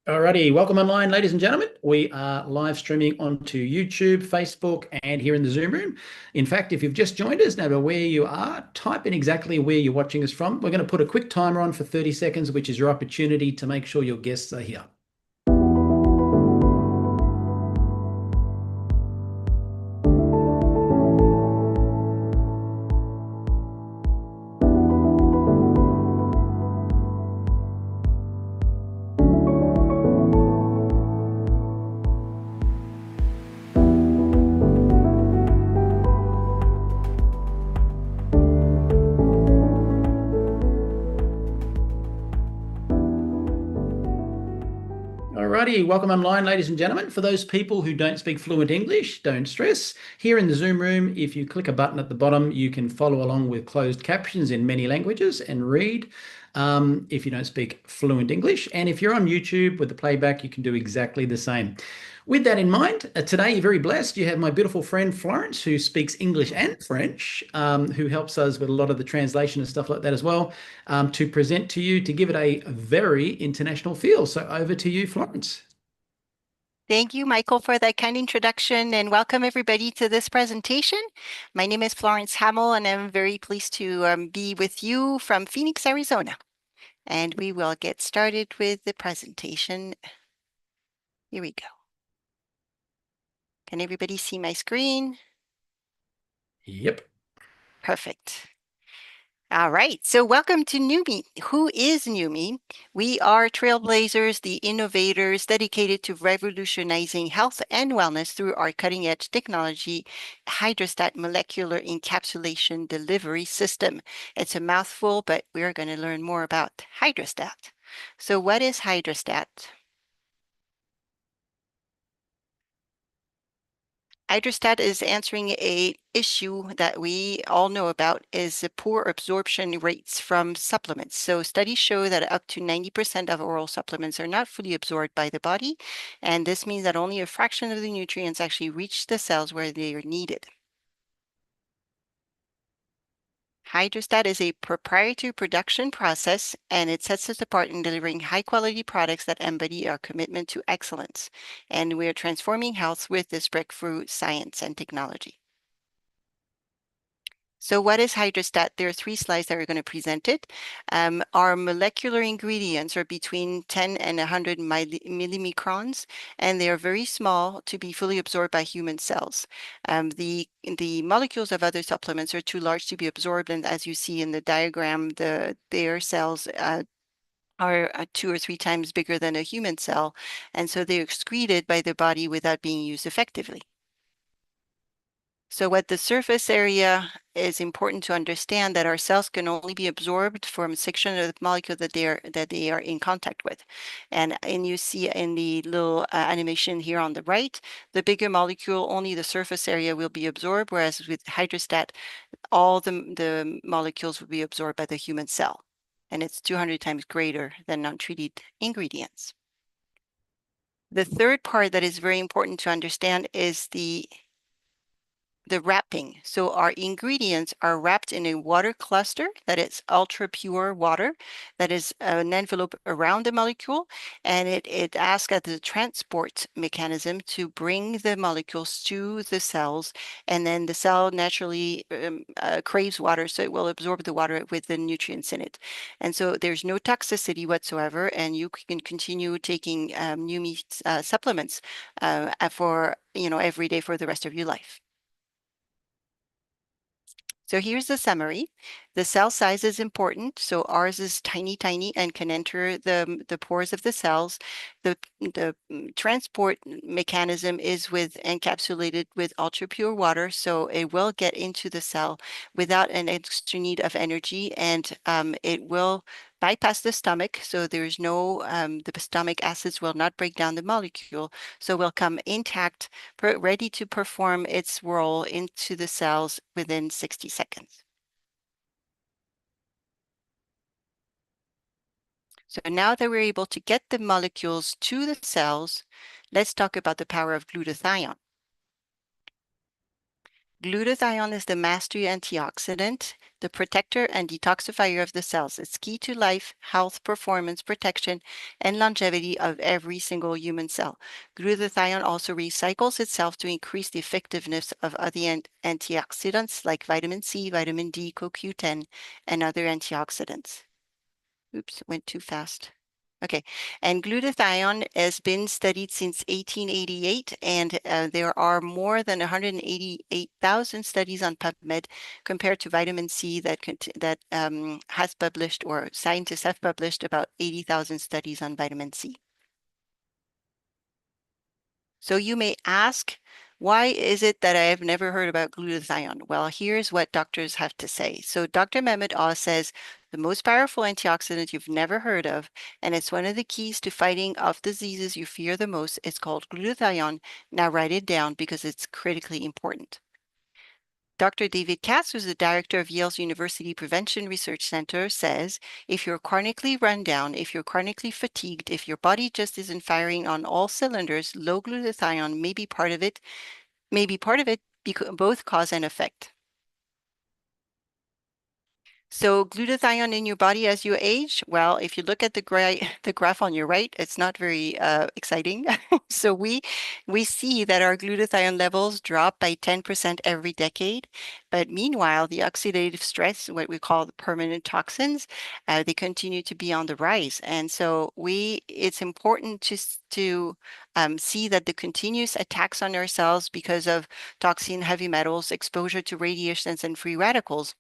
Alrighty, welcome online, ladies and gentlemen. We are live streaming onto YouTube, Facebook, and here in the Zoom room. In fact, if you've just joined us, no matter where you are, type in exactly where you're watching us from. We're going to put a quick timer on for 30 seconds, which is your opportunity to make sure your guests are here. Alrighty, welcome online, ladies and gentlemen. For those people who don't speak fluent English, don't stress. Here in the Zoom room, if you click a button at the bottom, you can follow along with closed captions in many languages and read if you don't speak fluent English. And if you're on YouTube with the playback, you can do exactly the same. With that in mind, today you're very blessed. You have my beautiful friend Florence, who speaks English and French, who helps us with a lot of the translation and stuff like that as well, to present to you to give it a very international feel. So over to you, Florence. Thank you, Michael, for that kind introduction, and welcome everybody to this presentation. My name is Florence Hamill, and I'm very pleased to be with you from Phoenix, Arizona. And we will get started with the presentation. Here we go. Can everybody see my screen? Yep. Perfect. All right, so welcome to Neumi. Who is Neumi? We are trailblazers, the innovators dedicated to revolutionizing health and wellness through our cutting-edge technology, hydrostat molecular encapsulation delivery system. It's a mouthful, but we're going to learn more about hydrostat. So what is hydrostat? Hydrostat is answering a issue that we all know about is the poor absorption rates from supplements. So studies show that up to 90% of oral supplements are not fully absorbed by the body, and this means that only a fraction of the nutrients actually reach the cells where they are needed. Hydrostat is a proprietary production process, and it sets us apart in delivering high-quality products that embody our commitment to excellence. And we are transforming health with this breakthrough science and technology. So what is hydrostat? There are 3 slides that we're going to present it. Our molecular ingredients are between 10 and 100 millimicrons, and they are very small to be fully absorbed by human cells. The molecules of other supplements are too large to be absorbed, and as you see in the diagram, their cells are 2 or 3 times bigger than a human cell, and so they're excreted by the body without being used effectively. So what the surface area is important to understand that our cells can only be absorbed from a section of the molecule that they are in contact with. And you see in the little animation here on the right, the bigger molecule, only the surface area will be absorbed, whereas with hydrostat, all the molecules will be absorbed by the human cell. And it's 200 times greater than non-treated ingredients. The third part that is very important to understand is the wrapping. So our ingredients are wrapped in a water cluster that is ultra pure water that is an envelope around the molecule, and it asks at the transport mechanism to bring the molecules to the cells, and then the cell naturally craves water, so it will absorb the water with the nutrients in it. And so there's no toxicity whatsoever, and you can continue taking Neumi supplements for every day for the rest of your life. So here's the summary. The cell size is important. So ours is tiny, tiny, and can enter the pores of the cells. The transport mechanism is encapsulated with ultra pure water, so it will get into the cell without an extra need of energy, and it will bypass the stomach, so there's no, the stomach acids will not break down the molecule, so will come intact, ready to perform its role into the cells within 60 seconds. So now that we're able to get the molecules to the cells, let's talk about the power of glutathione. Glutathione is the master antioxidant, the protector and detoxifier of the cells. It's key to life, health, performance, protection, and longevity of every single human cell. Glutathione also recycles itself to increase the effectiveness of other antioxidants like vitamin C, vitamin D, CoQ10, and other antioxidants. Oops, went too fast. Okay, and glutathione has been studied since 1888, and there are more than 188,000 studies on PubMed compared to vitamin C that has published, or scientists have published about 80,000 studies on vitamin C. So you may ask, why is it that I have never heard about glutathione? Well, here's what doctors have to say. So Dr. Mehmet Oz says the most powerful antioxidant you've never heard of, and it's one of the keys to fighting off diseases you fear the most, is called glutathione. Now write it down because it's critically important. Dr. David Katz, who's the director of Yale's University Prevention Research Center, says, if you're chronically run down, if you're chronically fatigued, if your body just isn't firing on all cylinders, low glutathione may be part of it, both cause and effect. So glutathione in your body as you age, well, if you look at the graph on your right, it's not very exciting. So we see that our glutathione levels drop by 10% every decade. But meanwhile, the oxidative stress, what we call the permanent toxins, they continue to be on the rise. And so it's important to see that the continuous attacks on our cells because of toxin, heavy metals, exposure to radiations, and free radicals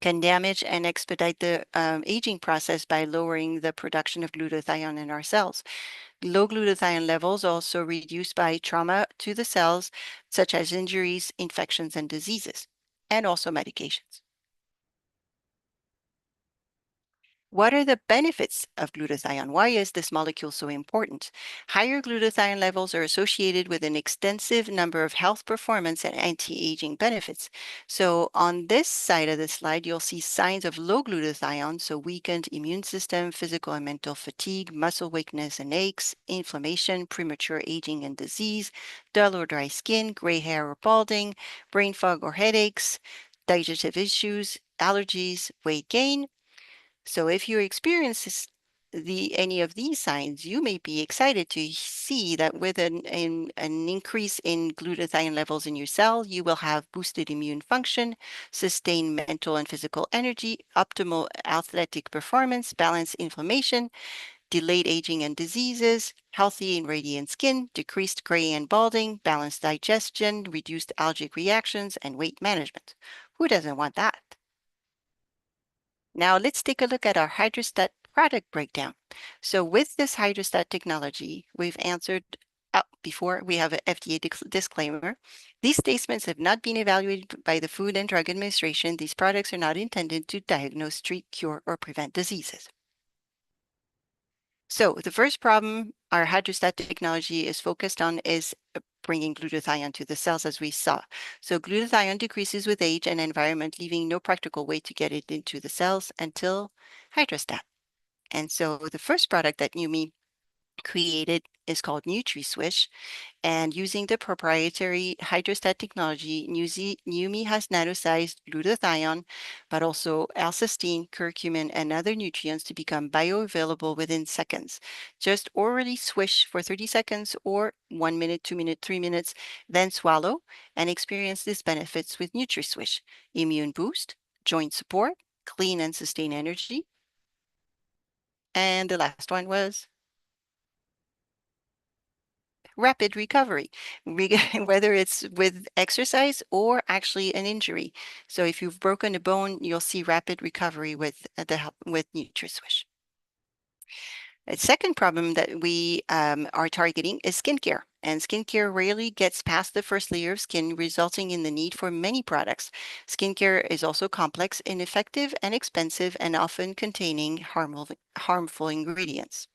can damage and expedite the aging process by lowering the production of glutathione in our cells. Low glutathione levels also reduced by trauma to the cells, such as injuries, infections, and diseases, and also medications. What are the benefits of glutathione? Why is this molecule so important? Higher glutathione levels are associated with an extensive number of health performance and anti-aging benefits. So on this side of the slide, you'll see signs of low glutathione, so weakened immune system, physical and mental fatigue, muscle weakness and aches, inflammation, premature aging and disease, dull or dry skin, gray hair or balding, brain fog or headaches, digestive issues, allergies, weight gain. So if you experience any of these signs, you may be excited to see that with an increase in glutathione levels in your cell, you will have boosted immune function, sustained mental and physical energy, optimal athletic performance, balanced inflammation, delayed aging and diseases, healthy and radiant skin, decreased gray and balding, balanced digestion, reduced allergic reactions, and weight management. Who doesn't want that? Now let's take a look at our hydrostat product breakdown. So with this hydrostat technology, we've answered before we have an FDA disclaimer. These statements have not been evaluated by the Food and Drug Administration. These products are not intended to diagnose, treat, cure, or prevent diseases. So the first problem our hydrostat technology is focused on is bringing glutathione to the cells, as we saw. So glutathione decreases with age and environment, leaving no practical way to get it into the cells until hydrostat. And so the first product that Neumi created is called NutriSwish. And using the proprietary hydrostat technology, Neumi has nano-sized glutathione, but also L-cysteine, curcumin, and other nutrients to become bioavailable within seconds. Just orally swish for 30 seconds or 1 minute, 2 minutes, 3 minutes, then swallow and experience these benefits with NutriSwish. Immune boost, joint support, clean and sustained energy. And the last one was rapid recovery, whether it's with exercise or actually an injury. So if you've broken a bone, you'll see rapid recovery with the help with NutriSwish. A second problem that we are targeting is skincare. And skincare rarely gets past the first layer of skin, resulting in the need for many products. Skincare is also complex, ineffective, and expensive, and often containing harmful ingredients.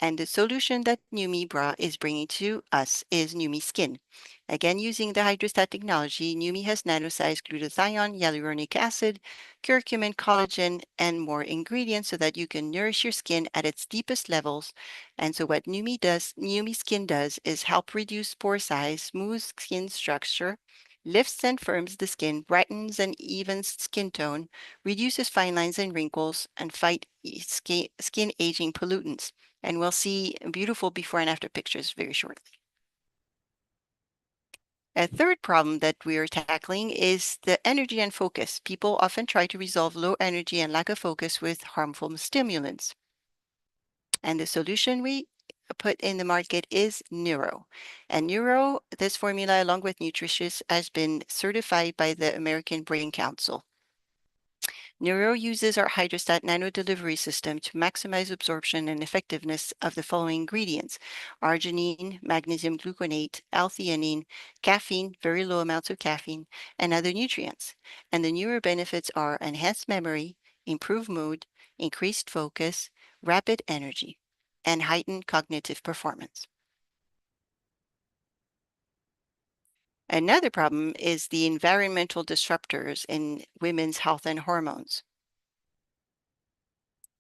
And the solution that Neumi Bra is bringing to us is Neumi Skin. Again, using the hydrostat technology, Neumi has nanosized glutathione, hyaluronic acid, curcumin, collagen, and more ingredients so that you can nourish your skin at its deepest levels. And so what Neumi Skin does is help reduce pore size, smooth skin structure, lifts and firms the skin, brightens and evens skin tone, reduces fine lines and wrinkles, and fight skin aging pollutants. And we'll see beautiful before and after pictures very shortly. A third problem that we are tackling is the energy and focus. People often try to resolve low energy and lack of focus with harmful stimulants. And the solution we put in the market is Neuro. And Neuro, this formula, along with Nutritious, has been certified by the American Brain Council. Neuro uses our hydrostat nano delivery system to maximize absorption and effectiveness of the following ingredients: arginine, magnesium gluconate, L-theanine, caffeine, very low amounts of caffeine, and other nutrients. And the neuro benefits are enhanced memory, improved mood, increased focus, rapid energy, and heightened cognitive performance. Another problem is the environmental disruptors in women's health and hormones.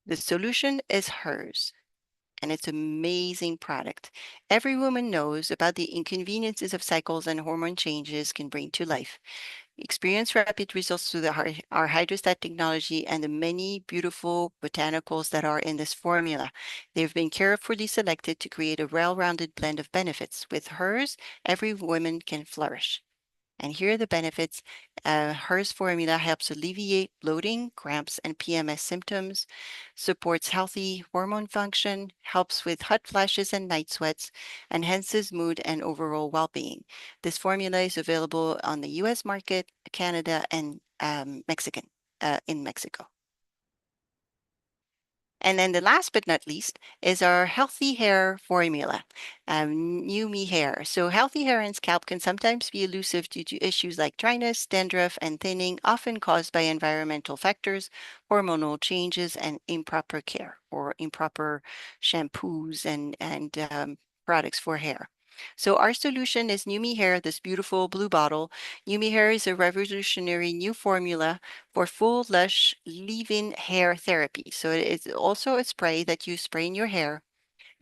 The solution is hers, and it's an amazing product. Every woman knows about the inconveniences of cycles and hormone changes can bring to life. Experience rapid results through our hydrostat technology and the many beautiful botanicals that are in this formula. They've been carefully selected to create a well-rounded blend of benefits. With hers, every woman can flourish. And here are the benefits. Hers formula helps alleviate bloating, cramps, and PMS symptoms, supports healthy hormone function, helps with hot flashes and night sweats, enhances mood and overall well-being. This formula is available on the US market, Canada, and in Mexico. And then the last but not least is our healthy hair formula, Neumi Hair. So healthy hair and scalp can sometimes be elusive due to issues like dryness, dandruff, and thinning, often caused by environmental factors, hormonal changes, and improper care or improper shampoos and products for hair. So our solution is Neumi Hair, this beautiful blue bottle. Neumi Hair is a revolutionary new formula for full, lush, leave-in hair therapy. So it is also a spray that you spray in your hair.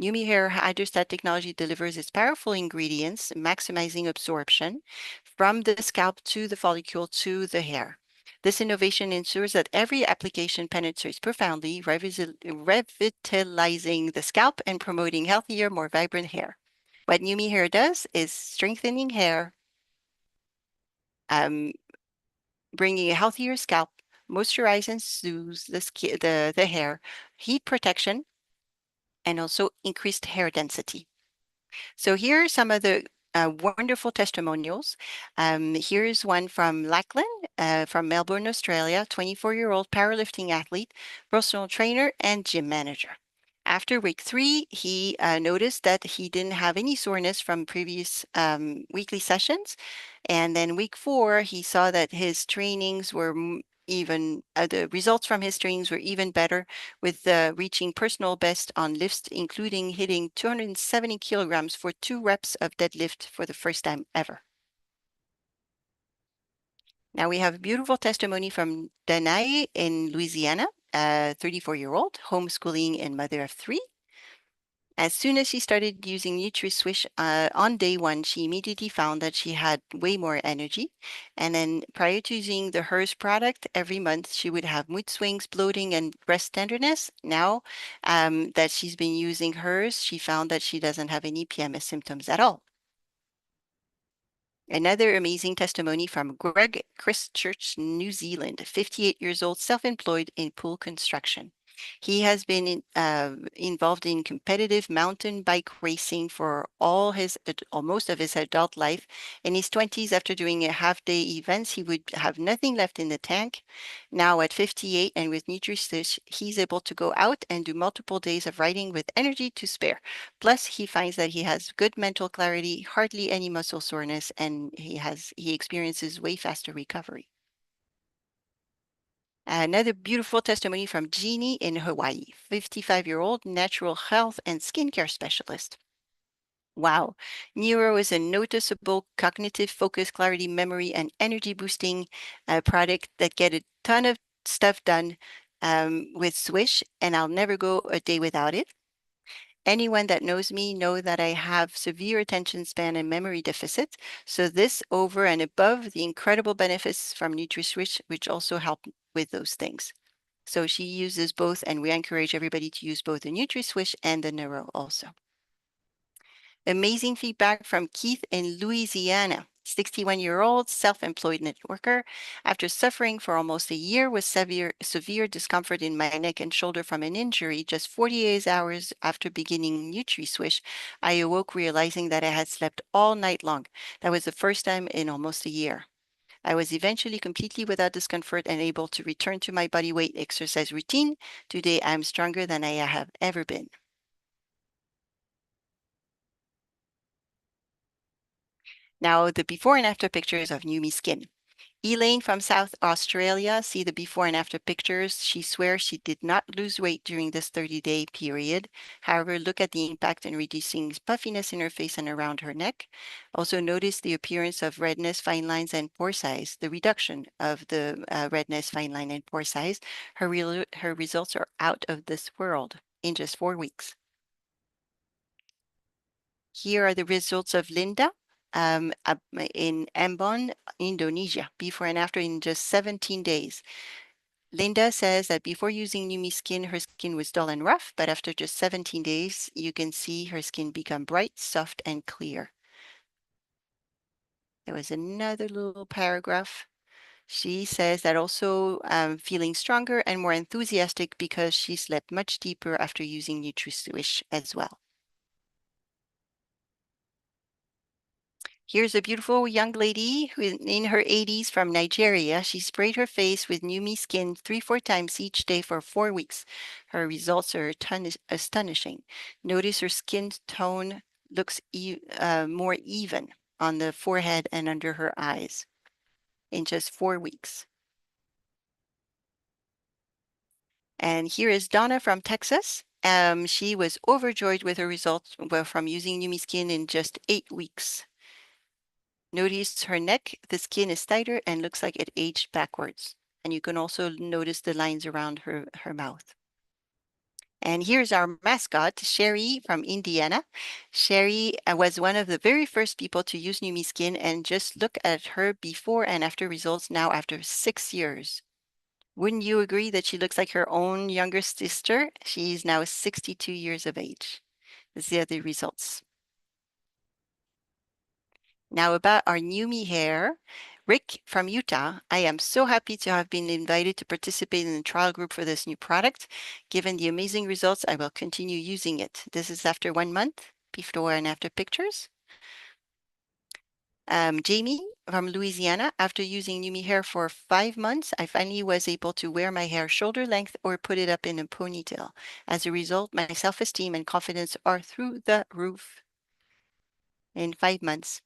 Neumi Hair Hydrostat technology delivers its powerful ingredients, maximizing absorption from the scalp to the follicle to the hair. This innovation ensures that every application penetrates profoundly, revitalizing the scalp and promoting healthier, more vibrant hair. What Neumi Hair does is strengthening hair, um, bringing a healthier scalp, moisturize and soothe the hair, heat protection, and also increased hair density. So here are some of the wonderful testimonials. Here's one from Lachlan from Melbourne, Australia, 24-year-old powerlifting athlete, personal trainer, and gym manager. After week 3, he noticed that he didn't have any soreness from previous weekly sessions. And then week 4, he saw that his trainings were the results from his trainings were even better, with reaching personal best on lifts, including hitting 270 kilograms for 2 reps of deadlift for the first time ever. Now we have a beautiful testimony from Danae in Louisiana, a 34-year-old, homeschooling and mother of 3. As soon as she started using NutriSwish on day 1, she immediately found that she had way more energy. And then prior to using the Hers product, every month she would have mood swings, bloating, and breast tenderness. Now that she's been using Hers, she found that she doesn't have any PMS symptoms at all. Another amazing testimony from Greg Christchurch, New Zealand, 58 years old, self-employed in pool construction. He has been involved in competitive mountain bike racing for most of his adult life. In his 20s, after doing a half-day events, he would have nothing left in the tank. Now at 58 and with NutriSwish, he's able to go out and do multiple days of riding with energy to spare. Plus, he finds that he has good mental clarity, hardly any muscle soreness, and he experiences way faster recovery. Another beautiful testimony from Jeannie in Hawaii, 55-year-old natural health and skincare specialist. Wow. Neuro is a noticeable cognitive focus, clarity, memory, and energy boosting product that get a ton of stuff done with Swish, and I'll never go a day without it. Anyone that knows me know that I have severe attention span and memory deficit. So this over and above the incredible benefits from NutriSwitch, which also help with those things. So she uses both, and we encourage everybody to use both the NutriSwish and the Neuro also. Amazing feedback from Keith in Louisiana. 61-year-old self-employed networker. After suffering for almost a year with severe discomfort in my neck and shoulder from an injury, just 48 hours after beginning NutriSwish, I awoke realizing that I had slept all night long. That was the first time in almost a year. I was eventually completely without discomfort and able to return to my body weight exercise routine. Today, I'm stronger than I have ever been. Now, the before and after pictures of Neumi skin. Elaine from South Australia, see the before and after pictures. She swears she did not lose weight during this 30-day period. However, look at the impact in reducing puffiness in her face and around her neck. Also notice the appearance of redness, fine lines, and pore size, the reduction of the redness, fine line, and pore size. Her results are out of this world in just 4 weeks. Here are the results of Linda in Ambon, Indonesia, before and after in just 17 days. Linda says that before using Neumi skin, her skin was dull and rough, but after just 17 days, you can see her skin become bright, soft, and clear. There was another little paragraph. She says that also feeling stronger and more enthusiastic because she slept much deeper after using NutriSwish as well. Here's a beautiful young lady who is in her 80s from Nigeria. She sprayed her face with Neumi skin 3-4 times each day for 4 weeks. Her results are astonishing. Notice her skin tone looks more even on the forehead and under her eyes in just 4 weeks. And here is Donna from Texas. She was overjoyed with her results from using Neumi skin in just 8 weeks. Notice her neck, the skin is tighter and looks like it aged backwards. And you can also notice the lines around her mouth. And here's our mascot, Sherry from Indiana. Sherry was one of the very first people to use Neumi skin, and just look at her before and after results now after 6 years. Wouldn't you agree that she looks like her own younger sister? She's now 62 years of age. These are the results. Now about our Neumi hair. Rick from Utah, I am so happy to have been invited to participate in the trial group for this new product. Given the amazing results, I will continue using it. This is after 1 month, before and after pictures. Jamie from Louisiana, after using Neumi hair for 5 months, I finally was able to wear my hair shoulder length or put it up in a ponytail. As a result, my self-esteem and confidence are through the roof in 5 months.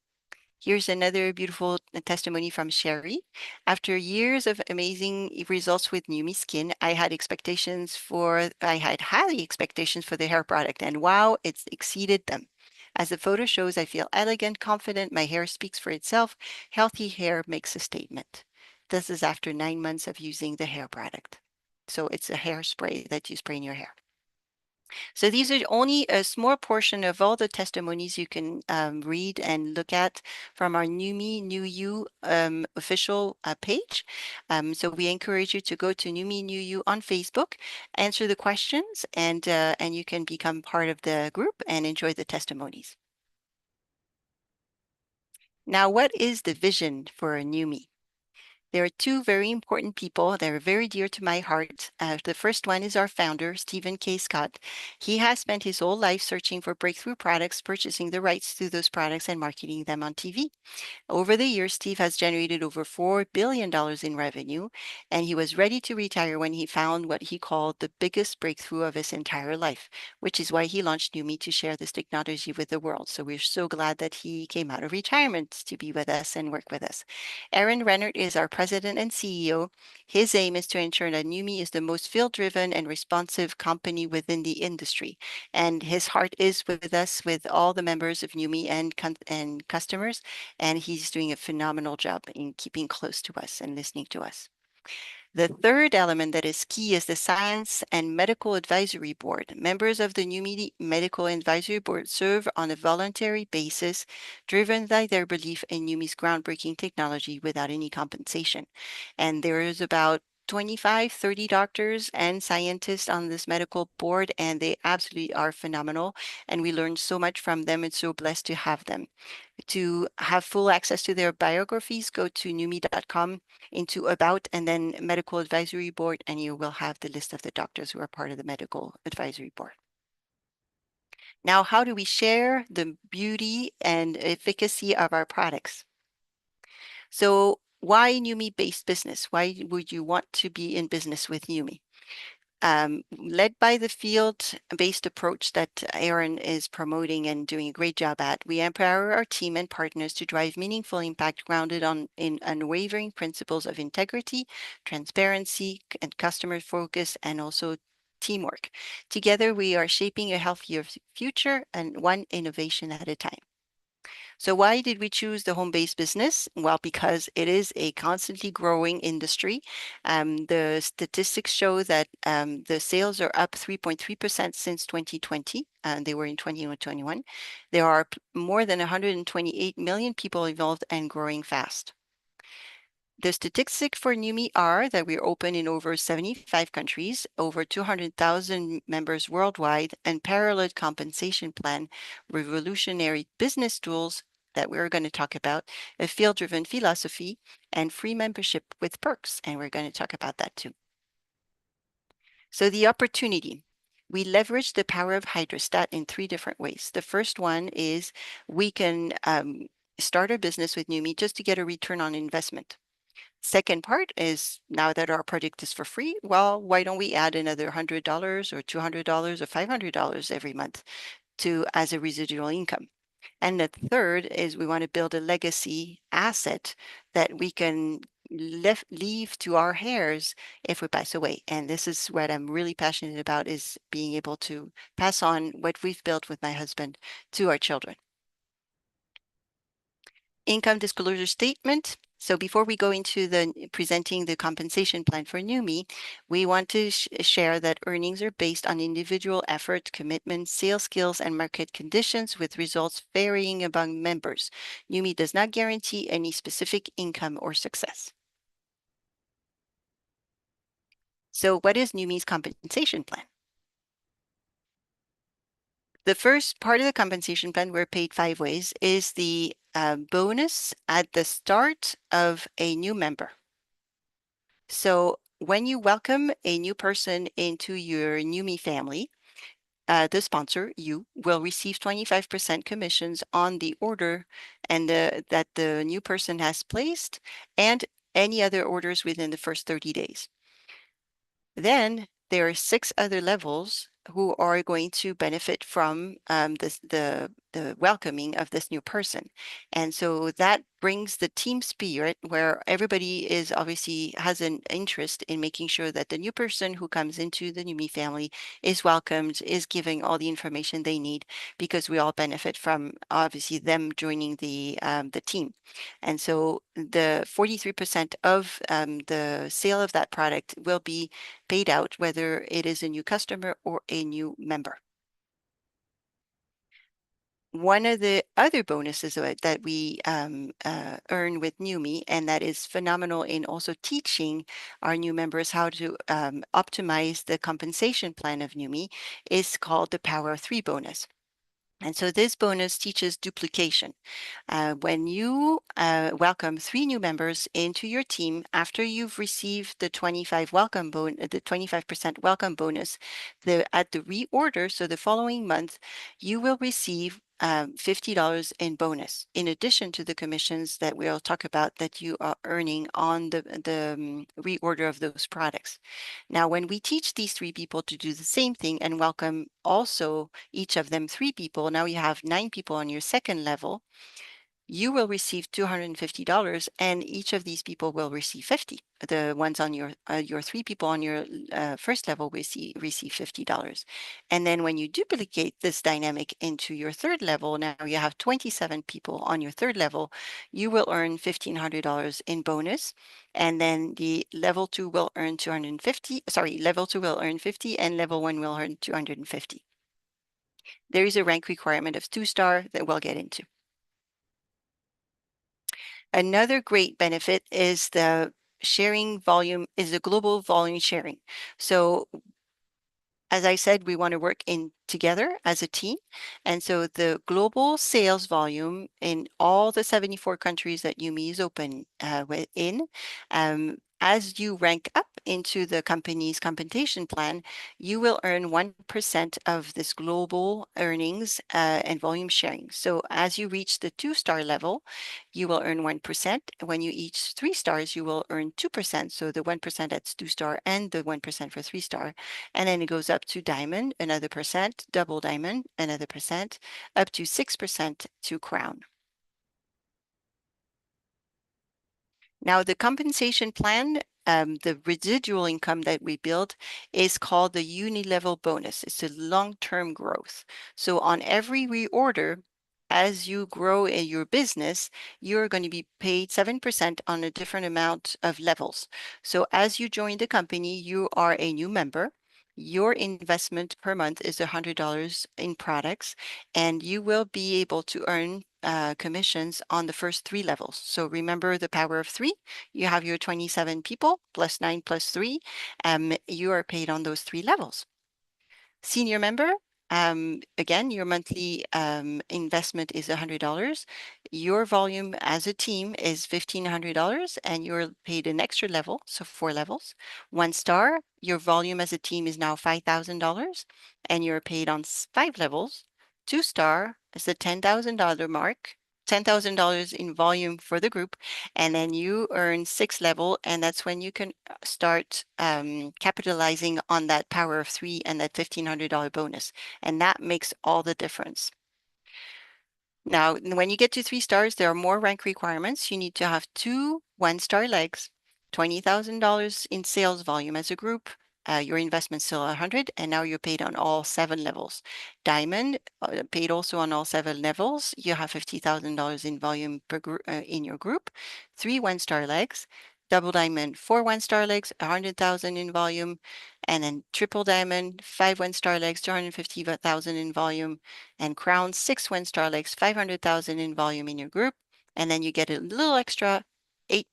Here's another beautiful testimony from Sherry. After years of amazing results with Neumi skin, I had high expectations for the hair product, and wow, it's exceeded them. As the photo shows, I feel elegant, confident, my hair speaks for itself. Healthy hair makes a statement. This is after 9 months of using the hair product. So it's a hairspray that you spray in your hair. So these are only a small portion of all the testimonies you can read and look at from our Neumi New You official page. So we encourage you to go to Neumi New You on Facebook, answer the questions, and you can become part of the group and enjoy the testimonies. Now, what is the vision for Neumi? There are 2 very important people that are very dear to my heart. The first one is our founder, Stephen K. Scott. He has spent his whole life searching for breakthrough products, purchasing the rights to those products, and marketing them on TV. Over the years, Steve has generated over $4 billion in revenue, and he was ready to retire when he found what he called the biggest breakthrough of his entire life, which is why he launched Neumi to share this technology with the world. So we're so glad that he came out of retirement to be with us and work with us. Aaron Rennert is our president and CEO. His aim is to ensure that Neumi is the most field-driven and responsive company within the industry. And his heart is with us, with all the members of Neumi and customers, and he's doing a phenomenal job in keeping close to us and listening to us. The third element that is key is the Science and Medical Advisory Board. Members of the Neumi Medical Advisory Board serve on a voluntary basis, driven by their belief in Neumi's groundbreaking technology without any compensation. And there is about 25, 30 doctors and scientists on this medical board, and they absolutely are phenomenal. And we learned so much from them. It's so blessed to have them. To have full access to their biographies, go to neumi.com into About and then Medical Advisory Board, and you will have the list of the doctors who are part of the Medical Advisory Board. Now, how do we share the beauty and efficacy of our products? So why Neumi-based business? Why would you want to be in business with Neumi? Led by the field-based approach that Aaron is promoting and doing a great job at, we empower our team and partners to drive meaningful impact grounded in unwavering principles of integrity, transparency, and customer focus, and also teamwork. Together, we are shaping a healthier future and one innovation at a time. So why did we choose the home-based business? Well, because it is a constantly growing industry. The statistics show that the sales are up 3.3% since 2020. They were in 2021. There are more than 128 million people involved and growing fast. The statistics for Neumi are that we're open in over 75 countries, over 200,000 members worldwide, and parallel compensation plan, revolutionary business tools that we're going to talk about, a field-driven philosophy, and free membership with perks. And we're going to talk about that too. So the opportunity. We leverage the power of hydrostat in 3 different ways. The first one is we can start a business with Neumi just to get a return on investment. Second part is now that our product is for free, well, why don't we add another $100 or $200 or $500 every month as a residual income? And the third is we want to build a legacy asset that we can leave to our heirs if we pass away. And this is what I'm really passionate about, is being able to pass on what we've built with my husband to our children. Income disclosure statement. So before we go into presenting the compensation plan for Neumi, we want to share that earnings are based on individual effort, commitment, sales skills, and market conditions, with results varying among members. Neumi does not guarantee any specific income or success. So what is Neumi's compensation plan? The first part of the compensation plan, we're paid 5 ways, is the bonus at the start of a new member. So when you welcome a new person into your Neumi family, the sponsor, you, will receive 25% commissions on the order and that the new person has placed, and any other orders within the first 30 days. Then there are 6 other levels who are going to benefit from the welcoming of this new person. And so that brings the team spirit, where everybody is obviously has an interest in making sure that the new person who comes into the Neumi family is welcomed, is given all the information they need, because we all benefit from obviously them joining the team. And so the 43% of the sale of that product will be paid out, whether it is a new customer or a new member. One of the other bonuses that we earn with Neumi, and that is phenomenal in also teaching our new members how to optimize the compensation plan of Neumi, is called the Power of 3 bonus. And so this bonus teaches duplication. When you welcome 3 new members into your team after you've received the 25% welcome bonus, at the reorder, so the following month, you will receive $50 in bonus, in addition to the commissions that we'll talk about that you are earning on the reorder of those products. Now, when we teach these 3 people to do the same thing and welcome also each of them 3 people, now you have 9 people on your second level. you will receive $250, and each of these people will receive 50. The ones on your 3 people on your first level receive $50. And then when you duplicate this dynamic into your third level, now you have 27 people on your third level, you will earn $1,500 in bonus. And then the level 2 will earn 250, sorry, level 2 will earn 50, and level 1 will earn 250. There is a rank requirement of 2-star that we'll get into. Another great benefit is the sharing volume, is the global volume sharing. So as I said, we want to work in together as a team. And so the global sales volume in all the 74 countries that Neumi is open in, as you rank up into the company's compensation plan, you will earn 1% of this global earnings and volume sharing. So as you reach the 2-star level, you will earn 1%. When you reach 3 stars, you will earn 2%. So the 1% that's 2-star and the 1% for 3-star. And then it goes up to diamond, another percent, double diamond, another percent, up to 6% to crown. Now, the compensation plan, the residual income that we build is called the uni-level bonus. It's a long-term growth. So on every reorder, as you grow in your business, you're going to be paid 7% on a different amount of levels. So as you join the company, you are a new member. Your investment per month is $100 in products, and you will be able to earn commissions on the first 3 levels. So remember the power of 3. You have your 27 people plus 9 plus 3. You are paid on those 3 levels. Senior member, again, your monthly investment is $100. Your volume as a team is $1,500, and you're paid an extra level, so 4 levels. 1-star, your volume as a team is now $5,000, and you're paid on 5 levels. 2-star is the $10,000 mark, $10,000 in volume for the group, and then you earn 6 level, and that's when you can start capitalizing on that power of 3 and that $1,500 bonus. And that makes all the difference. Now, when you get to 3 stars, there are more rank requirements. You need to have 2 1-star legs, $20,000 in sales volume as a group. Your investment's still 100, and now you're paid on all 7 levels. Diamond, paid also on all 7 levels. You have $50,000 in volume per in your group. 3 1-star legs. Double diamond, 4 1-star legs, 100,000 in volume, and then triple diamond, 5 1-star legs, 250,000 in volume, and crown, 6 1-star legs, 500,000 in volume in your group, and then you get a little extra 8%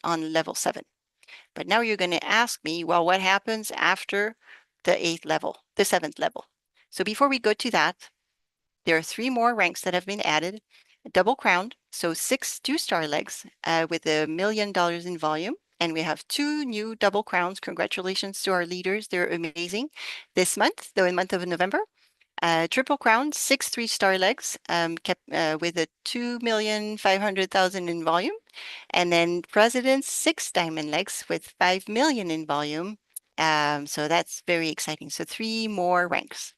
on level 7. But now you're going to ask me, well, what happens after the 8th level, the 7th level? So before we go to that, there are 3 more ranks that have been added. Double crowned, so 6 2-star legs with $1 million in volume. And we have 2 new double crowns. Congratulations to our leaders. They're amazing. This month, the month of November, triple crown, 6 3-star legs, kept with a 2,500,000 in volume. And then president's 6 diamond legs with 5 million in volume. So that's very exciting. So 3 more ranks.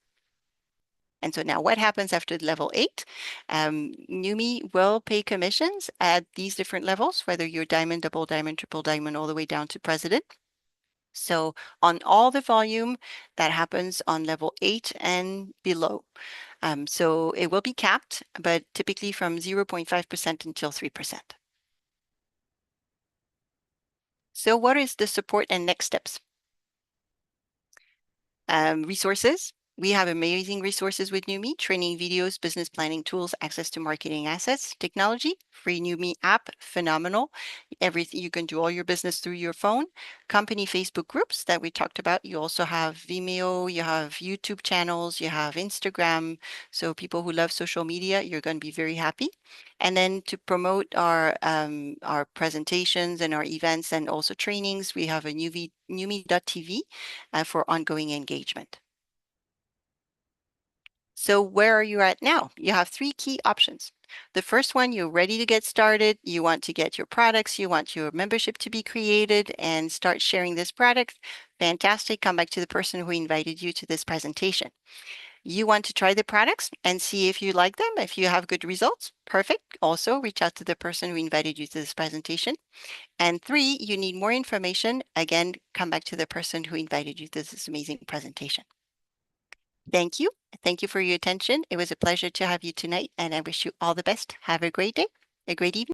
And so now what happens after level 8? Neumi will pay commissions at these different levels, whether you're diamond, double diamond, triple diamond, all the way down to president. So on all the volume that happens on level 8 and below. So it will be capped, but typically from 0.5% until 3%. So what is the support and next steps? Resources. We have amazing resources with Neumi, training videos, business planning tools, access to marketing assets, technology, free Neumi app, phenomenal. Everything, you can do all your business through your phone. Company Facebook groups that we talked about. You also have Vimeo, you have YouTube channels, you have Instagram. So people who love social media, you're going to be very happy. And then to promote our presentations and our events and also trainings, we have a Neumi.tv for ongoing engagement. So where are you at now? You have 3 key options. The first one, you're ready to get started. You want to get your products. You want your membership to be created and start sharing this product. Fantastic. Come back to the person who invited you to this presentation. You want to try the products and see if you like them, if you have good results. Perfect. Also, reach out to the person who invited you to this presentation. And 3, you need more information. Again, come back to the person who invited you to this amazing presentation. Thank you. Thank you for your attention. It was a pleasure to have you tonight, and I wish you all the best. Have a great day, a great evening.